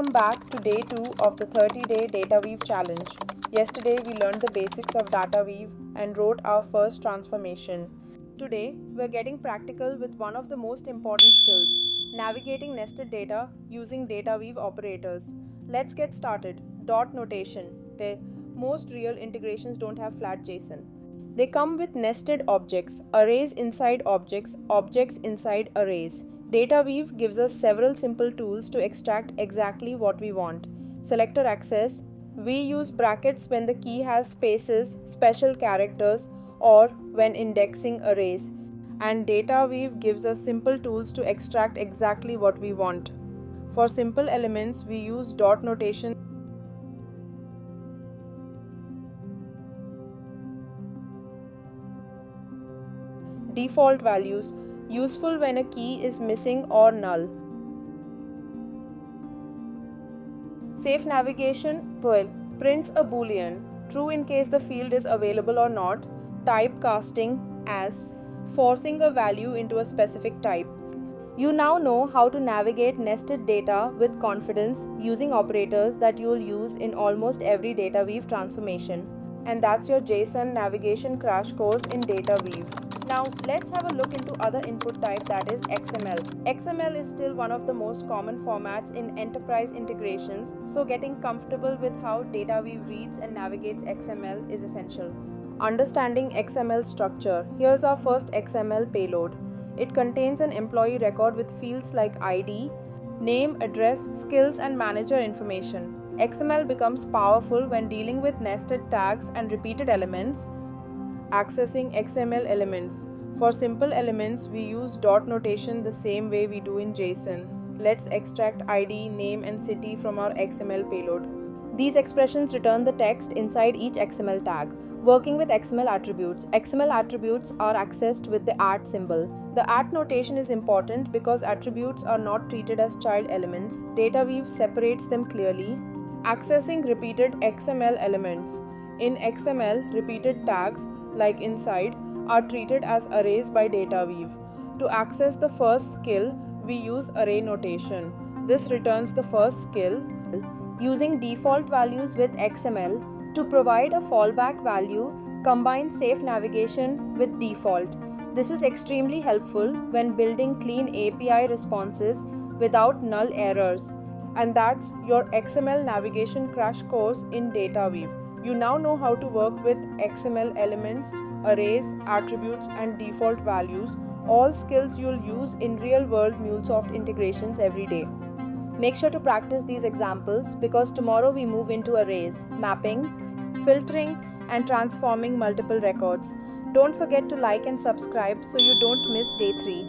Welcome back to day 2 of the 30-day DataWeave challenge. Yesterday we learned the basics of DataWeave and wrote our first transformation. Today we're getting practical with one of the most important skills, navigating nested data using DataWeave operators. Let's get started. Dot notation. Most real integrations don't have flat JSON. They come with nested objects, arrays inside objects, objects inside arrays. DataWeave gives us several simple tools to extract exactly what we want. Selector access. We use brackets when the key has spaces, special characters, or when indexing arrays. And DataWeave gives us simple tools to extract exactly what we want. For simple elements, we use dot notation. Default values, useful when a key is missing or null. Safe navigation, prints a boolean, true in case the field is available or not. Typecasting, as, forcing a value into a specific type. You now know how to navigate nested data with confidence using operators that you will use in almost every DataWeave transformation. And that's your JSON navigation crash course in DataWeave. Now let's have a look into other input type, that is XML. XML is still one of the most common formats in enterprise integrations, so getting comfortable with how DataWeave reads and navigates XML is essential. Understanding XML structure. Here's our first XML payload. It contains an employee record with fields like ID, name, address, skills, and manager information. XML becomes powerful when dealing with nested tags and repeated elements. Accessing XML elements. For simple elements, we use dot notation the same way we do in JSON. Let's extract ID, name, and city from our XML payload. These expressions return the text inside each XML tag. Working with XML attributes. XML attributes are accessed with the @ symbol. The @ notation is important because attributes are not treated as child elements. DataWeave separates them clearly. Accessing repeated XML elements. In XML, repeated tags, like inside, are treated as arrays by DataWeave. To access the first skill, we use array notation. This returns the first skill. Using default values with XML, to provide a fallback value, combine safe navigation with default. This is extremely helpful when building clean API responses without null errors. And that's your XML navigation crash course in DataWeave. You now know how to work with XML elements, arrays, attributes, and default values, all skills you'll use in real-world MuleSoft integrations every day. Make sure to practice these examples because tomorrow we move into arrays, mapping, filtering, and transforming multiple records. Don't forget to like and subscribe so you don't miss day 3.